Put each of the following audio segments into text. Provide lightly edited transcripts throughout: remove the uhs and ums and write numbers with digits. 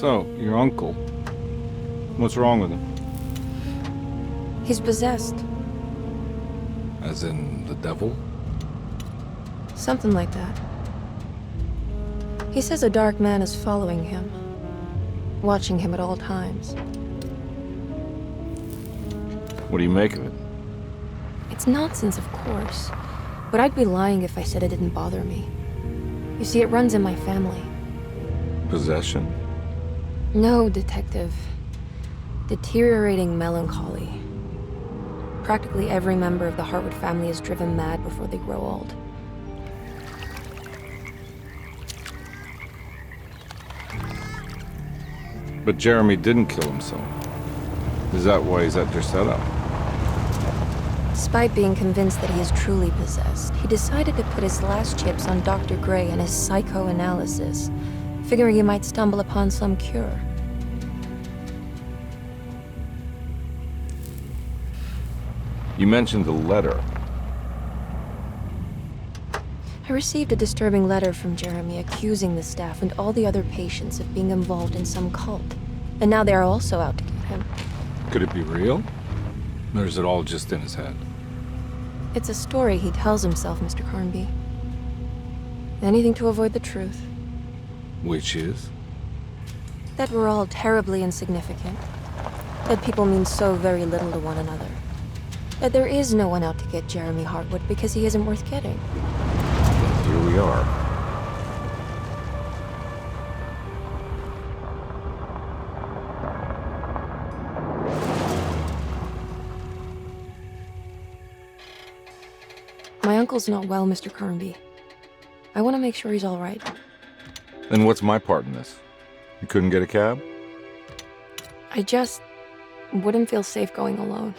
So, your uncle. What's wrong with him? He's possessed. As in the devil? Something like that. He says a dark man is following him, watching him at all times. What do you make of it? It's nonsense, of course, but I'd be lying if I said it didn't bother me. You see, it runs in my family. Possession? No, Detective. Deteriorating melancholy. Practically every member of the Hartwood family is driven mad before they grow old. But Jeremy didn't kill himself. Is that why he's at your setup? Despite being convinced that he is truly possessed, he decided to put his last chips on Dr. Gray and his psychoanalysis, figuring he might stumble upon some cure. You mentioned the letter. I received a disturbing letter from Jeremy accusing the staff and all the other patients of being involved in some cult. And now they are also out to get him. Could it be real? Or is it all just in his head? It's a story he tells himself, Mr. Carnby. Anything to avoid the truth. Which is? That we're all terribly insignificant. That people mean so very little to one another. That there is no one out to get Jeremy Hartwood because he isn't worth getting. Here we are. My uncle's not well, Mr. Carnby. I want to make sure he's all right. Then what's my part in this? You couldn't get a cab? I just wouldn't feel safe going alone.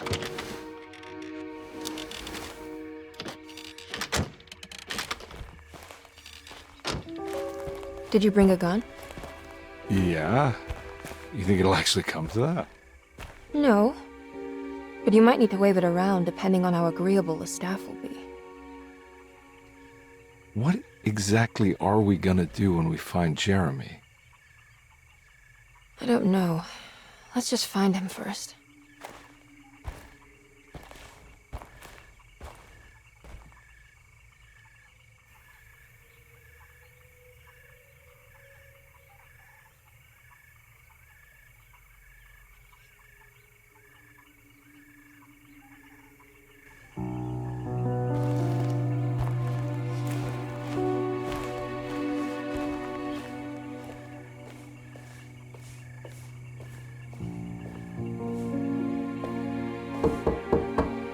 Did you bring a gun? Yeah. You think it'll actually come to that? No. But you might need to wave it around depending on how agreeable the staff will be. What exactly are we gonna do when we find Jeremy? I don't know. Let's just find him first.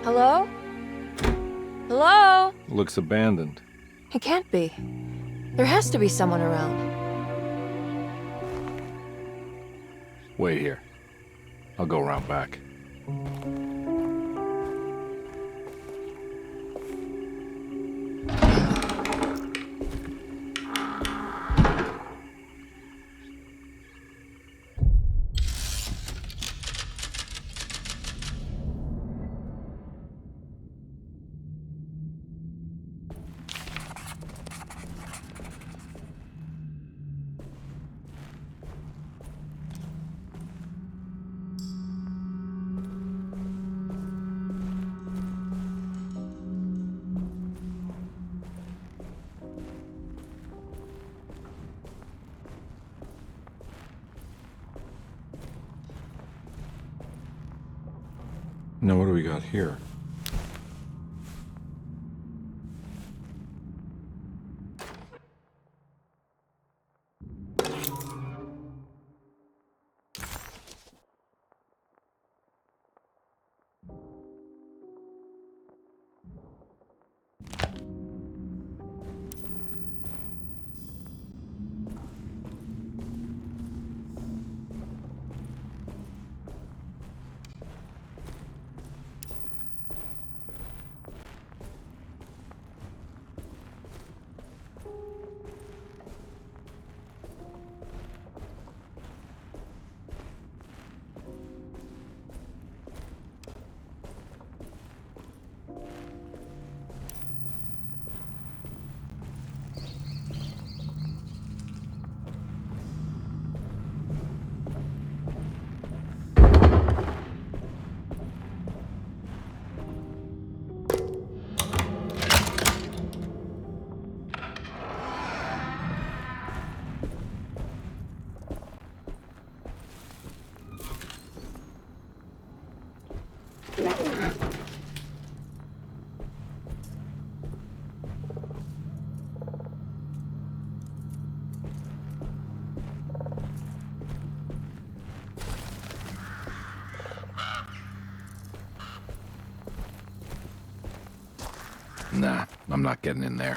Hello? Hello? Looks abandoned. It can't be. There has to be someone around. Wait here. I'll go around back. Now what do we got here? Nah, I'm not getting in there.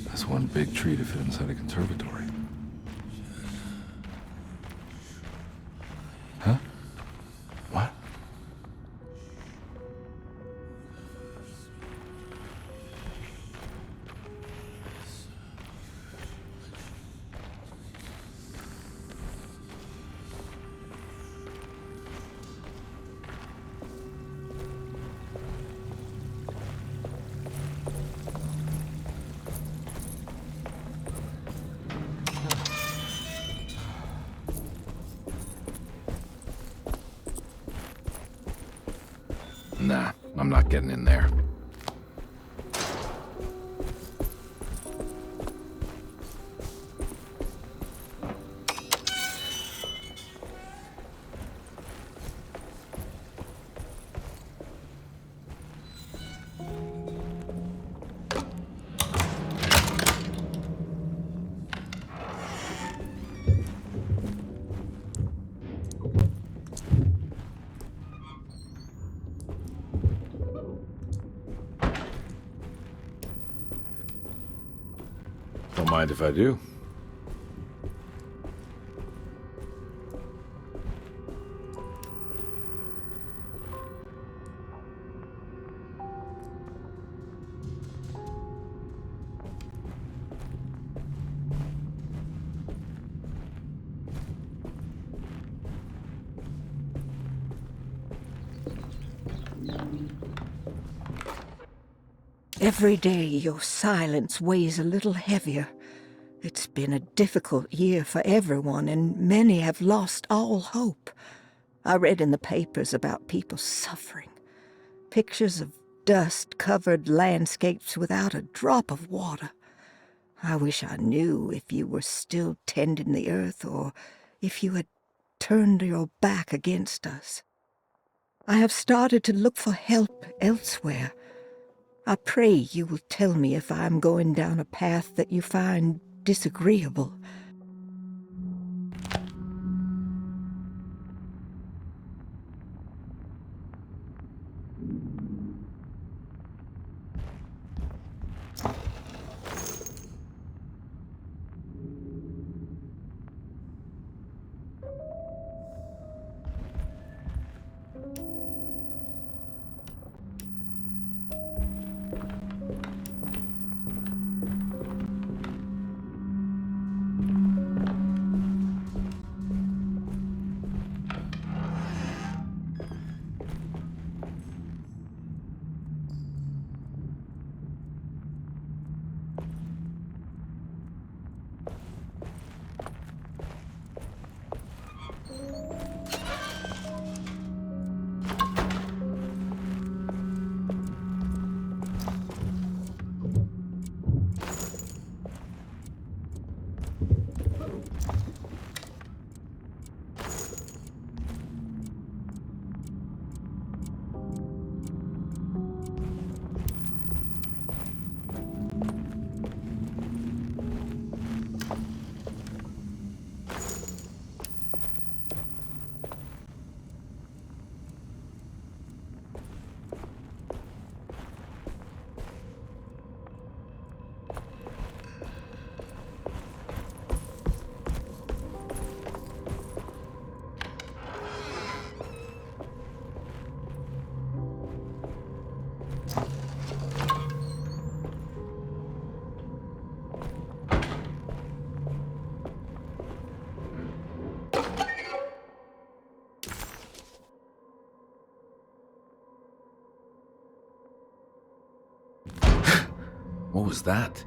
That's one big tree to fit inside a conservatory. Huh? What? Nah, I'm not getting in there. Don't mind if I do. Every day your silence weighs a little heavier. It's been a difficult year for everyone, and many have lost all hope. I read in the papers about people suffering. Pictures of dust-covered landscapes without a drop of water. I wish I knew if you were still tending the earth or if you had turned your back against us. I have started to look for help elsewhere. I pray you will tell me if I am going down a path that you find disagreeable. What was that?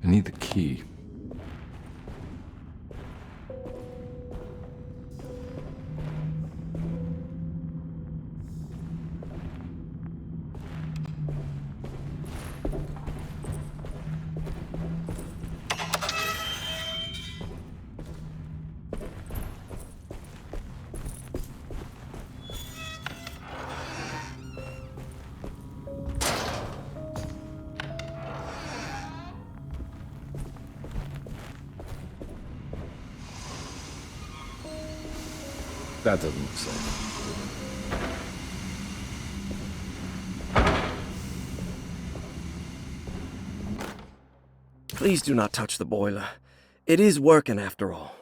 I need the key. That doesn't look safe. Please do not touch the boiler. It is working after all.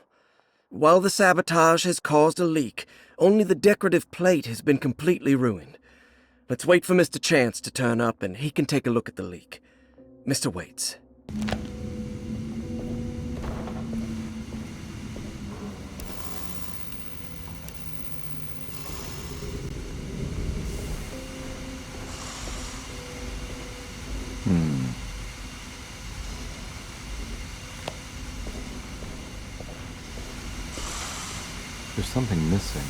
While the sabotage has caused a leak, only the decorative plate has been completely ruined. Let's wait for Mr. Chance to turn up and he can take a look at the leak. Mr. Waits. There's something missing.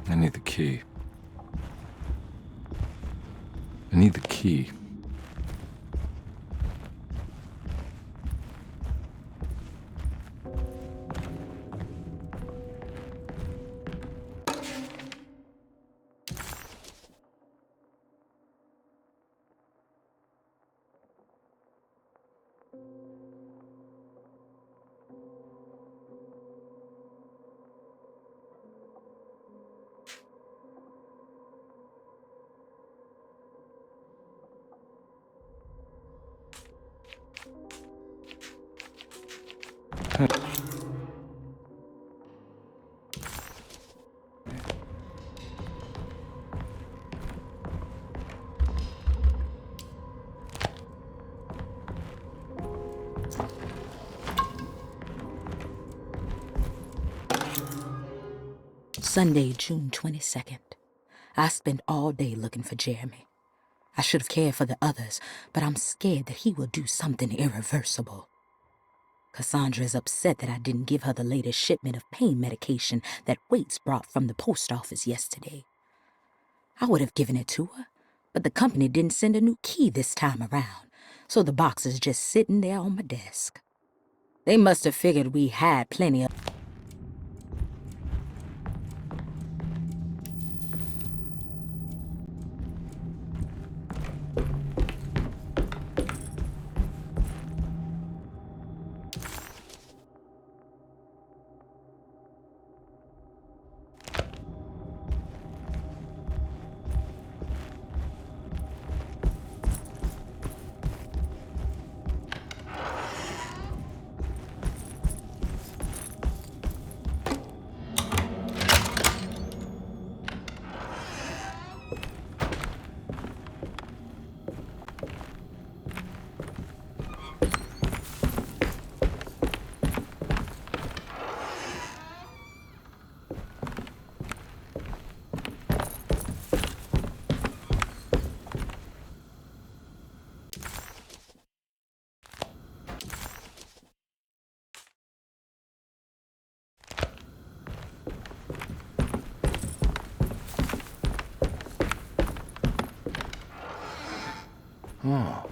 I need the key. I need the key. Sunday, June 22nd. I spent all day looking for Jeremy. I should have cared for the others, but I'm scared that he will do something irreversible. Cassandra is upset that I didn't give her the latest shipment of pain medication that Waits brought from the post office yesterday. I would have given it to her, but the company didn't send a new key this time around, so the box is just sitting there on my desk. They must have figured we had plenty of... Oh.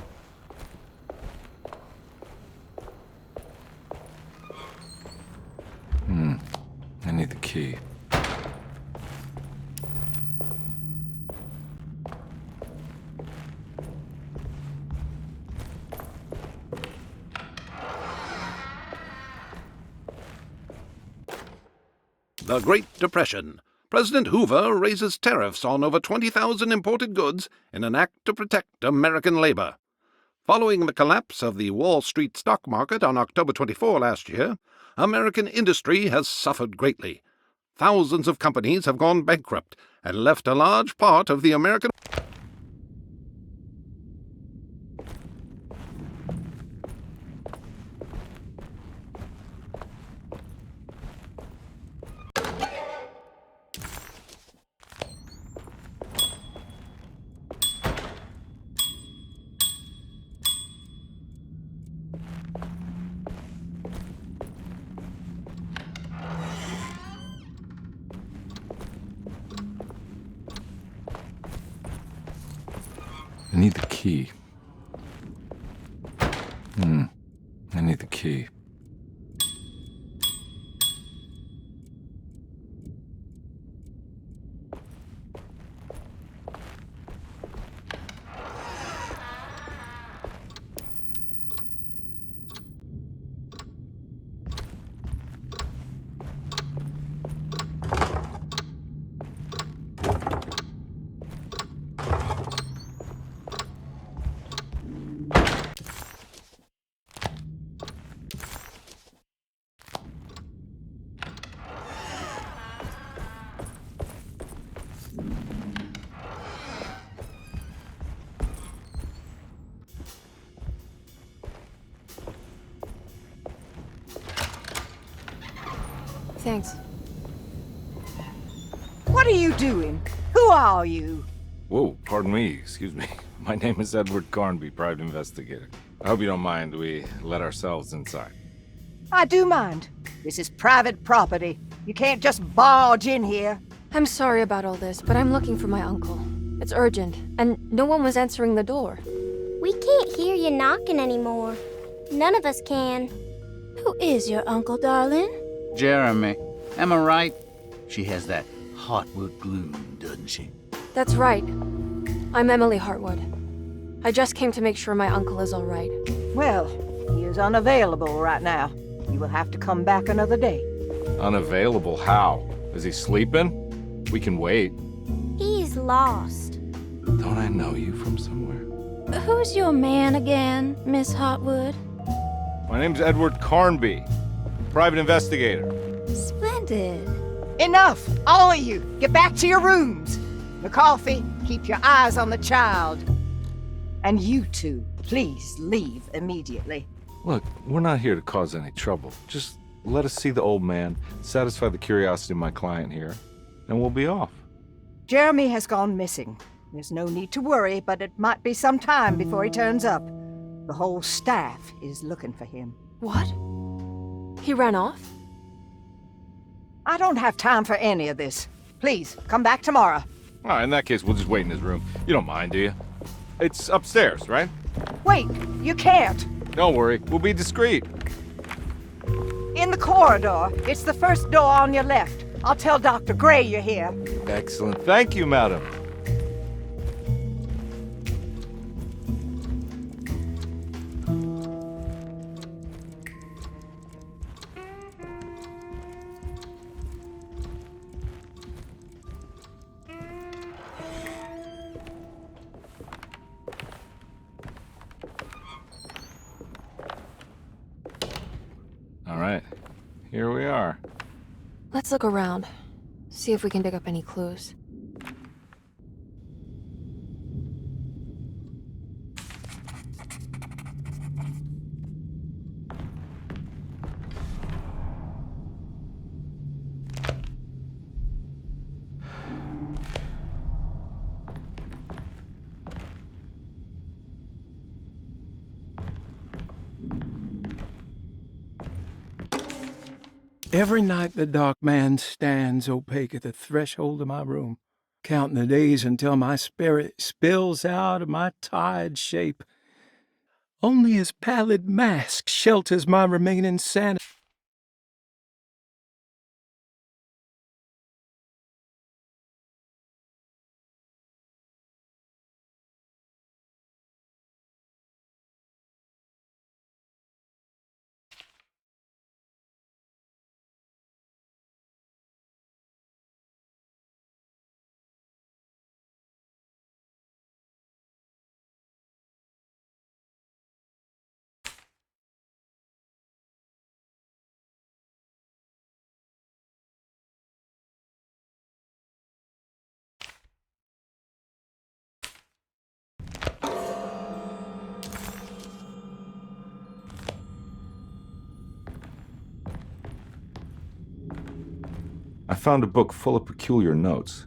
I need the key. The Great Depression. President Hoover raises tariffs on over 20,000 imported goods in an act to protect American labor. Following the collapse of the Wall Street stock market on October 24 last year, American industry has suffered greatly. Thousands of companies have gone bankrupt and left a large part of the American... I need the key. I need the key. Thanks. What are you doing? Who are you? Whoa, pardon me, excuse me. My name is Edward Carnby, private investigator. I hope you don't mind we let ourselves inside. I do mind. This is private property. You can't just barge in here. I'm sorry about all this, but I'm looking for my uncle. It's urgent, and no one was answering the door. We can't hear you knocking anymore. None of us can. Who is your uncle, darling? Jeremy. Am I right? She has that heartwood gloom, doesn't she? That's right. I'm Emily Hartwood. I just came to make sure my uncle is all right. Well, he is unavailable right now. You will have to come back another day. Unavailable? How? Is he sleeping? We can wait. He's lost. Don't I know you from somewhere? Who's your man again, Miss Hartwood? My name's Edward Carnby, private investigator. Splendid. Enough! All of you! Get back to your rooms! McCarthy, keep your eyes on the child. And you two, please leave immediately. Look, we're not here to cause any trouble. Just let us see the old man, satisfy the curiosity of my client here. and we'll be off. Jeremy has gone missing. There's no need to worry, but it might be some time before he turns up. The whole staff is looking for him. What? He ran off? I don't have time for any of this. Please, come back tomorrow. All right, in that case, we'll just wait in his room. You don't mind, do you? It's upstairs, right? Wait, you can't. Don't worry, we'll be discreet. In the corridor. It's the first door on your left. I'll tell Dr. Gray you're here. Excellent. Thank you, madam. All right, here we are. Let's look around. See if we can dig up any clues. Every night the dark man stands opaque at the threshold of my room, counting the days until my spirit spills out of my tired shape. Only his pallid mask shelters my remaining sanity. I found a book full of peculiar notes.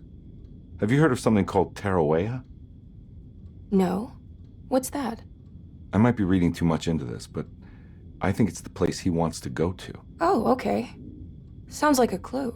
Have you heard of something called Tarawea? No? What's that? I might be reading too much into this, but I think it's the place he wants to go to. Oh, okay. Sounds like a clue.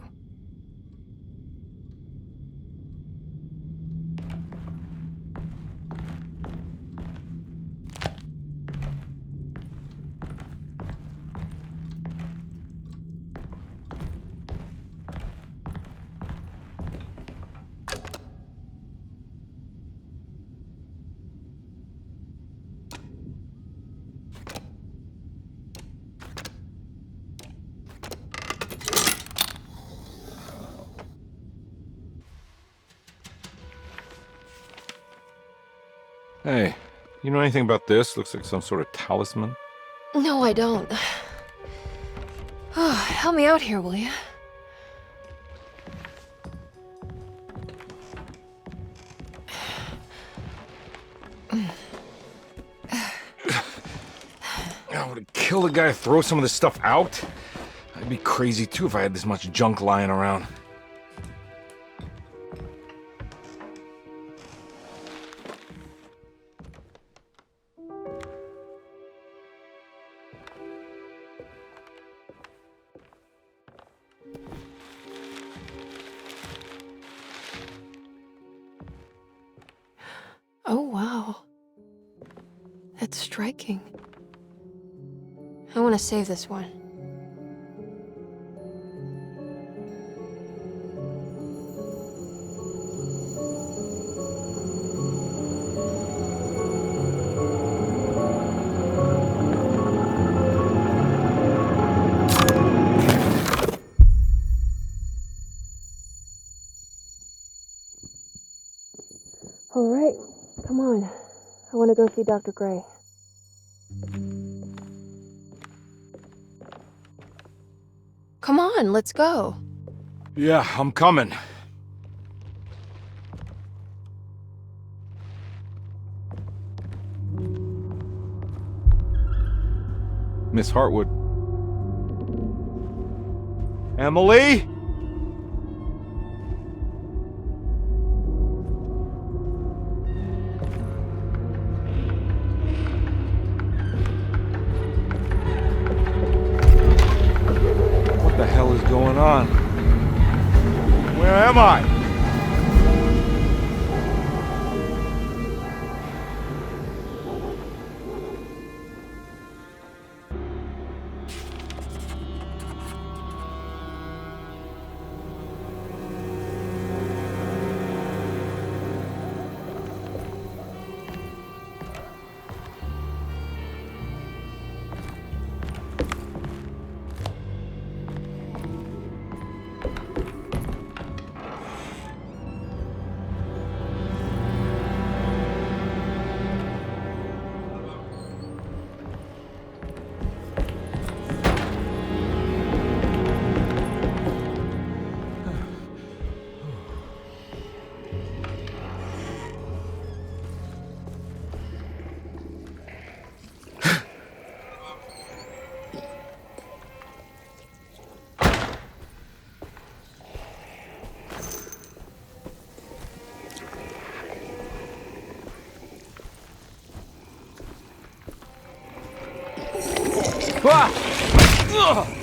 Hey, you know anything about this? Looks like some sort of talisman. No, I don't. Oh, help me out here, will you? I would kill the guy to throw some of this stuff out. I'd be crazy too if I had this much junk lying around. Oh, wow. That's striking. I want to save this one. All right, come on. I want to go see Dr. Gray. Come on, let's go. Yeah, I'm coming. Miss Hartwood. Emily? am I? Ah! Ugh!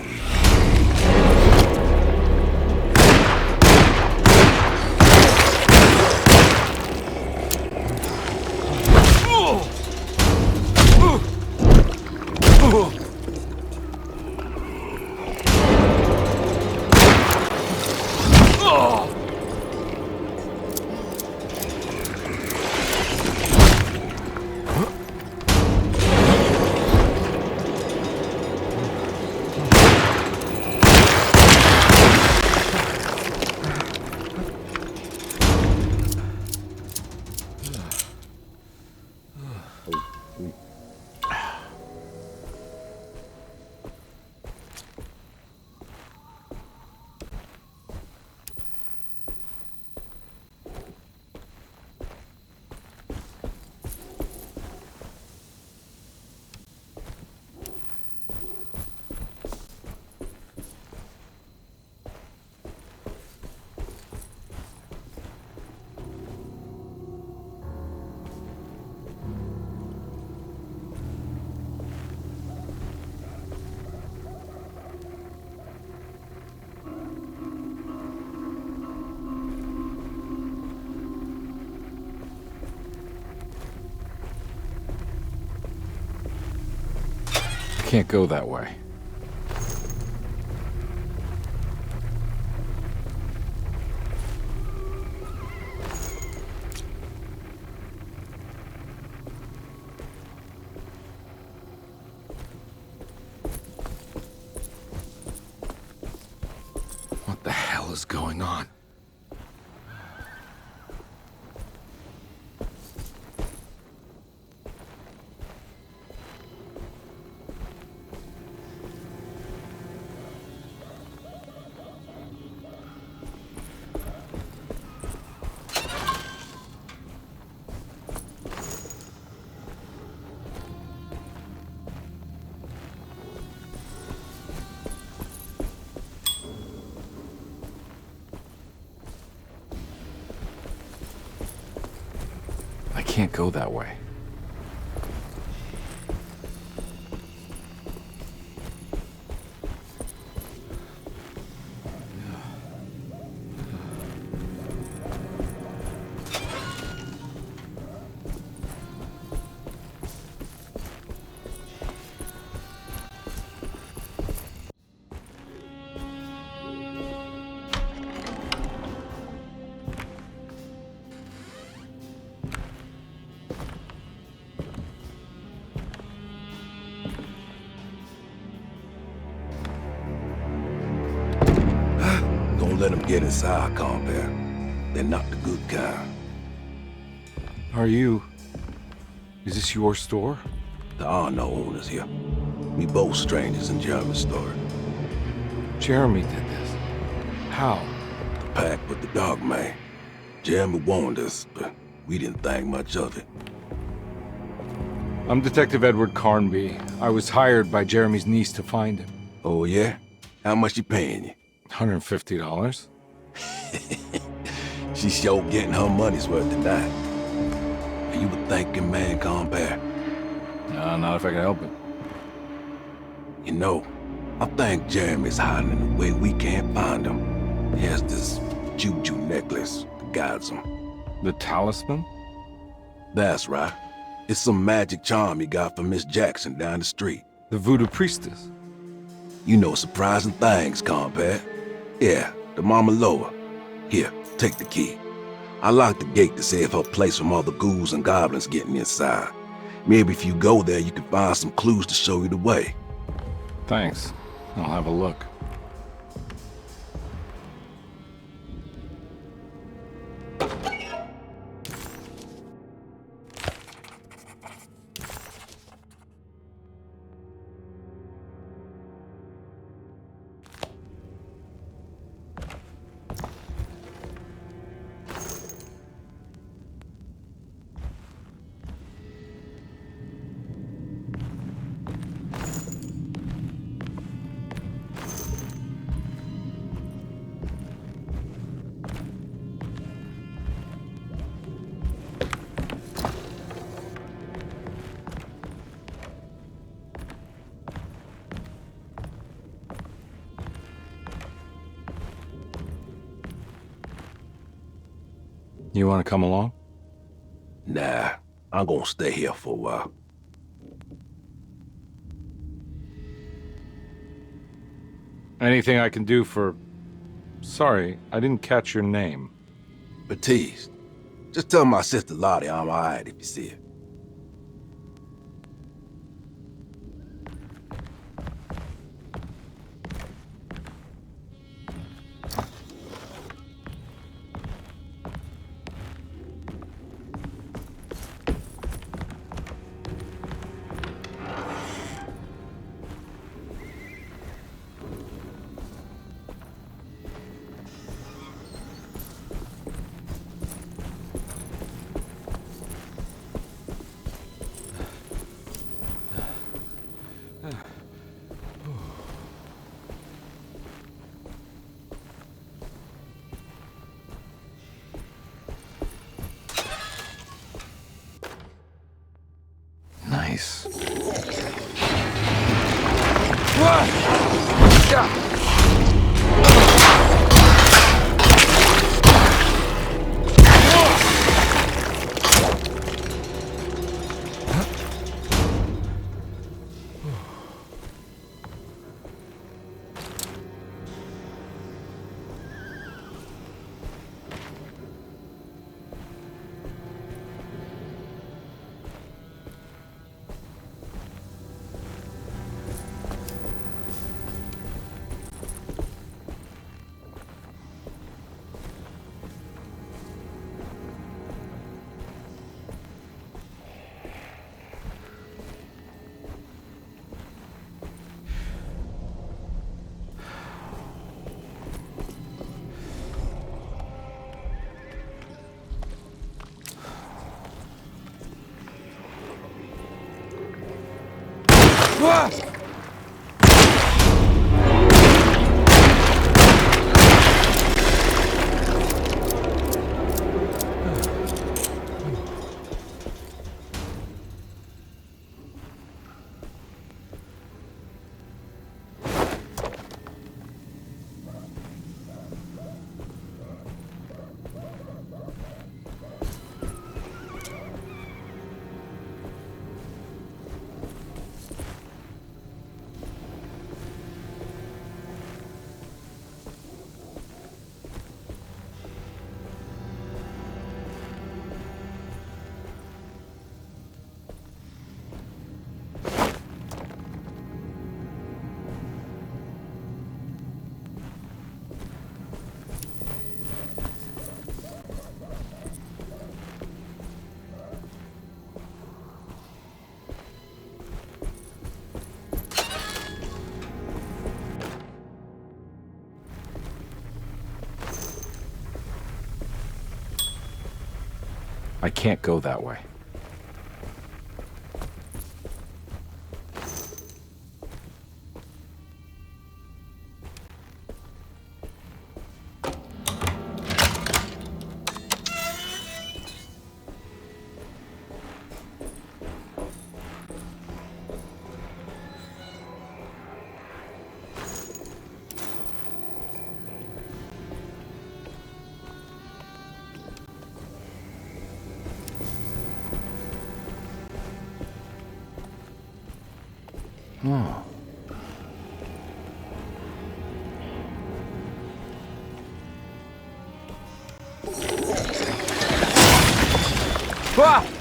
Can't go that way. What the hell is going on? I can't go that way. Don't let them get inside, compare. They're not the good kind. Are you... Is this your store? There are no owners here. We both strangers in Jeremy's store. Jeremy did this. How? The pact with the dog man. Jeremy warned us, but we didn't think much of it. I'm Detective Edward Carnby. I was hired by Jeremy's niece to find him. Oh, yeah? How much she paying you? $150. She's sure getting her money's worth tonight. Are you a thinking man, compare? No, not if I can help it. You know, I think Jeremy's hiding in a way we can't find him. He has this juju necklace that guides him. The talisman? That's right. It's some magic charm he got from Miss Jackson down the street. The voodoo priestess? You know surprising things, compadre. Yeah, the Mama Loa. Here, take the key. I locked the gate to save her place from all the ghouls and goblins getting inside. Maybe if you go there, you can find some clues to show you the way. Thanks. I'll have a look. You want to come along? Nah, I'm gonna stay here for a while. Anything I can do for... Sorry, I didn't catch your name. Baptiste, just tell my sister Lottie I'm alright if you see her. Nice. I can't go that way. Oh. Ah!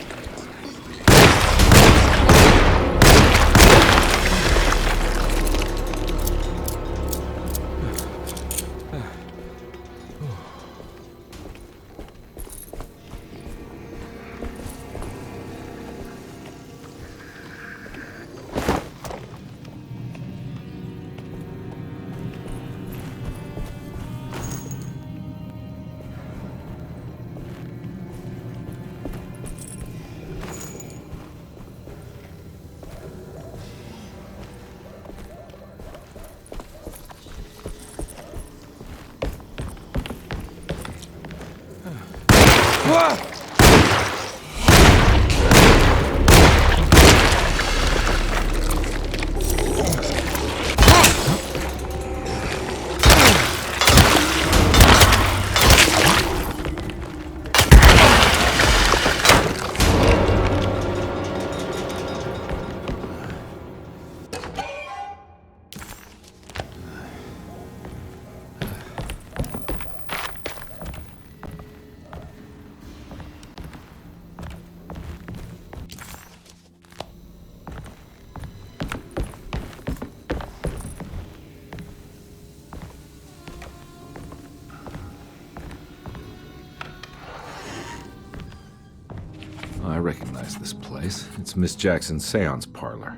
I recognize this place. It's Miss Jackson's seance parlor.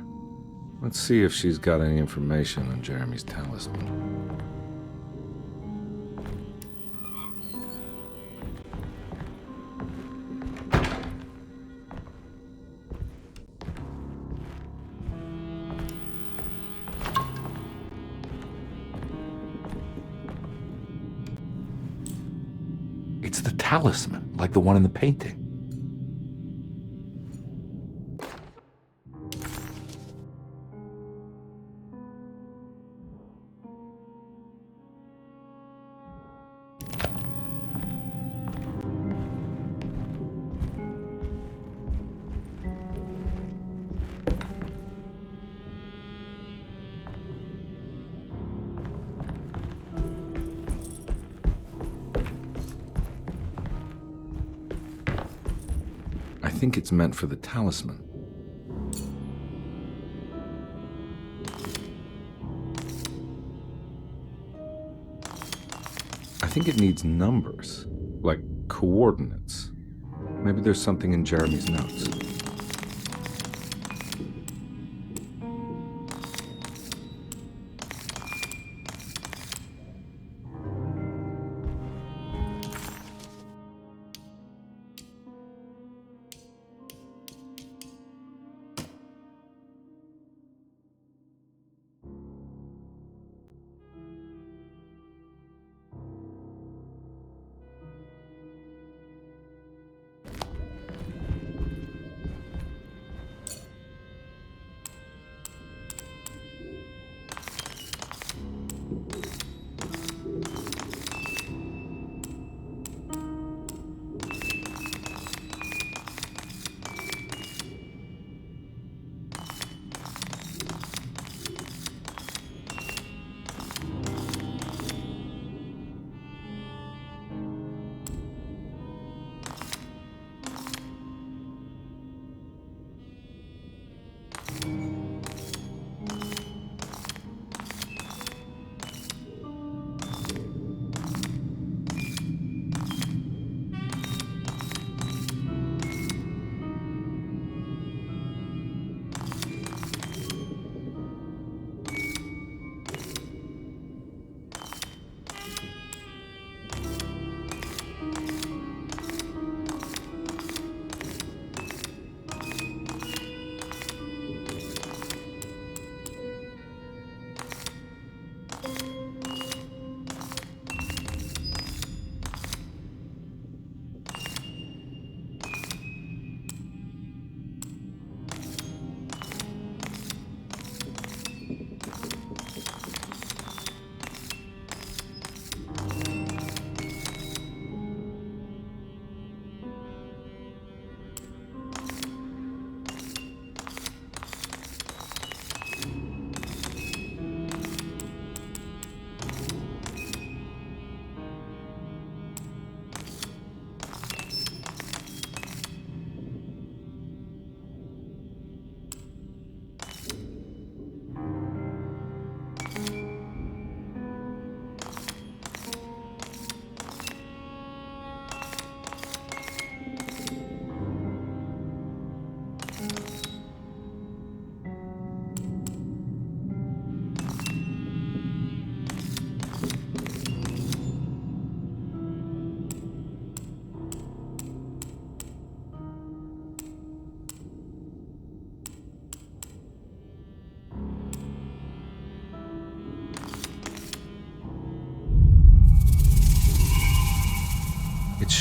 Let's see if she's got any information on Jeremy's talisman. It's the talisman, like the one in the painting. I think it's meant for the talisman. I think it needs numbers, like coordinates. Maybe there's something in Jeremy's notes.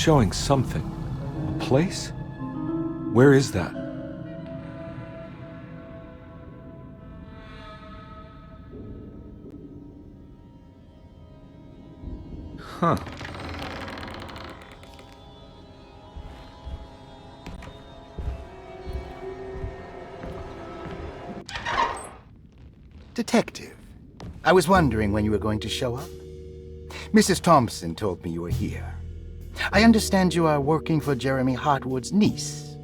showing something. A place? Where is that? Huh. Detective, I was wondering when you were going to show up. Mrs. Thompson told me you were here. I understand you are working for Jeremy Hartwood's niece.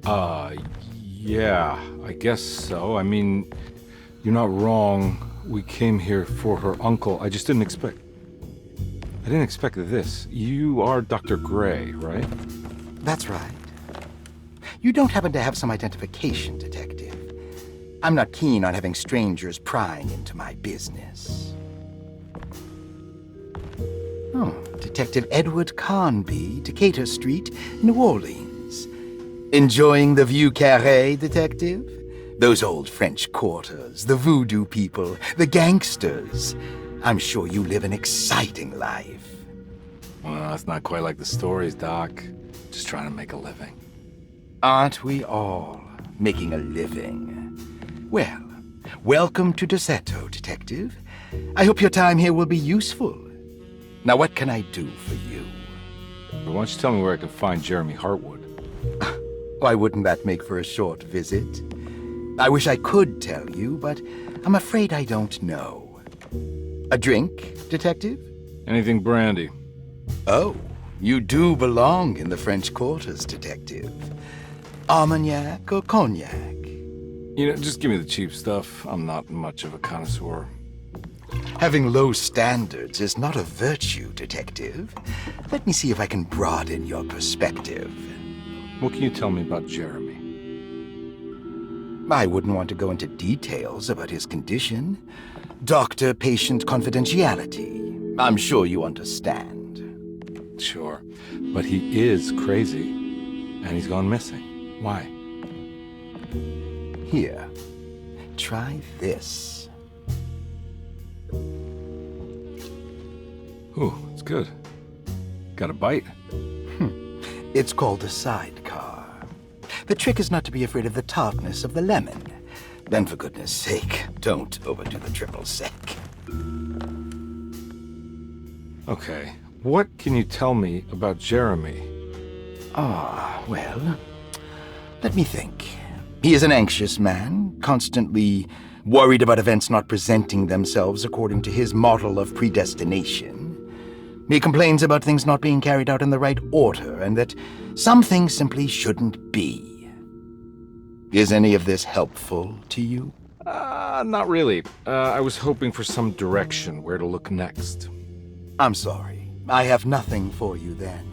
Yeah, I guess so. I mean, you're not wrong. We came here for her uncle. I just didn't expect... I didn't expect this. You are Dr. Gray, right? That's right. You don't happen to have some identification, Detective. I'm not keen on having strangers prying into my business. Oh, Detective Edward Carnby, Decatur Street, New Orleans. Enjoying the Vieux Carré, Detective? Those old French quarters, the voodoo people, the gangsters. I'm sure you live an exciting life. Well, it's not quite like the stories, Doc. Just trying to make a living. Aren't we all making a living? Well, welcome to Deseto, Detective. I hope your time here will be useful. Now, what can I do for you? Why don't you tell me where I can find Jeremy Hartwood? Why wouldn't that make for a short visit? I wish I could tell you, but I'm afraid I don't know. A drink, Detective? Anything brandy. Oh, you do belong in the French quarters, Detective. Armagnac or cognac? You know, just give me the cheap stuff. I'm not much of a connoisseur. Having low standards is not a virtue, Detective. Let me see if I can broaden your perspective. What can you tell me about Jeremy? I wouldn't want to go into details about his condition. Doctor-patient confidentiality. I'm sure you understand. Sure, but he is crazy, and he's gone missing. Why? Here, try this. Ooh, it's good. Got a bite? It's called a sidecar. The trick is not to be afraid of the tartness of the lemon. Then, for goodness sake, don't overdo the triple sec. Okay, what can you tell me about Jeremy? Well, let me think. He is an anxious man, constantly worried about events not presenting themselves according to his model of predestination. He complains about things not being carried out in the right order, and that some things simply shouldn't be. Is any of this helpful to you? Not really. I was hoping for some direction where to look next. I'm sorry. I have nothing for you then.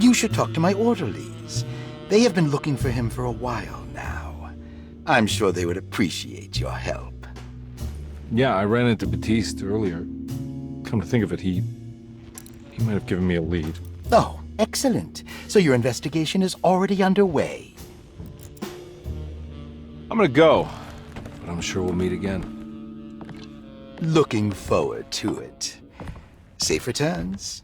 You should talk to my orderlies. They have been looking for him for a while now. I'm sure they would appreciate your help. Yeah, I ran into Batiste earlier. Come to think of it, he might have given me a lead. Oh, excellent. So your investigation is already underway. I'm gonna go, but I'm sure we'll meet again. Looking forward to it. Safe returns.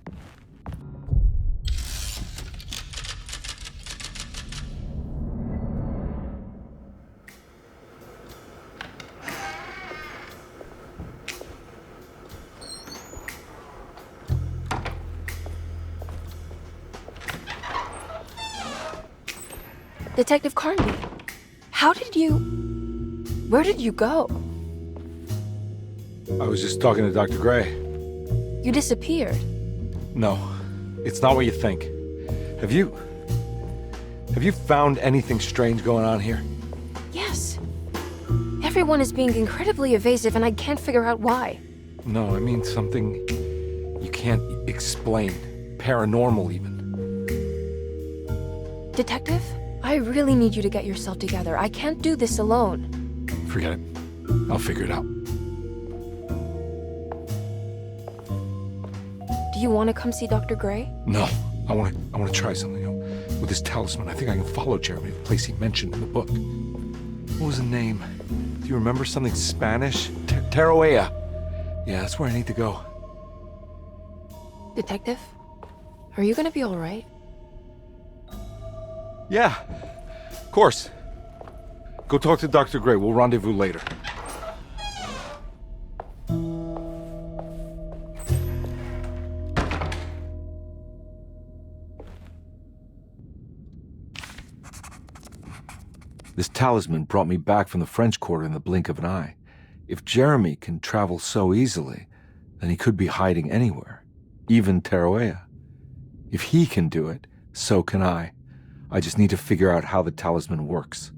Detective Carnby, where did you go? I was just talking to Dr. Gray. You disappeared. No, it's not what you think. Have you found anything strange going on here? Yes. Everyone is being incredibly evasive and I can't figure out why. No, I mean something you can't explain. Paranormal, even. Detective, I really need you to get yourself together. I can't do this alone. Forget it. I'll figure it out. Do you want to come see Dr. Gray? No, I want to try something. With this talisman, I think I can follow Jeremy to the place he mentioned in the book. What was the name? Do you remember something Spanish? Tarawea. Yeah, that's where I need to go. Detective, Are you gonna be alright? Yeah, of course. Go talk to Dr. Gray. We'll rendezvous later. This talisman brought me back from the French Quarter in the blink of an eye. If Jeremy can travel so easily, then he could be hiding anywhere, even Tarawea. If he can do it, so can I. I just need to figure out how the talisman works.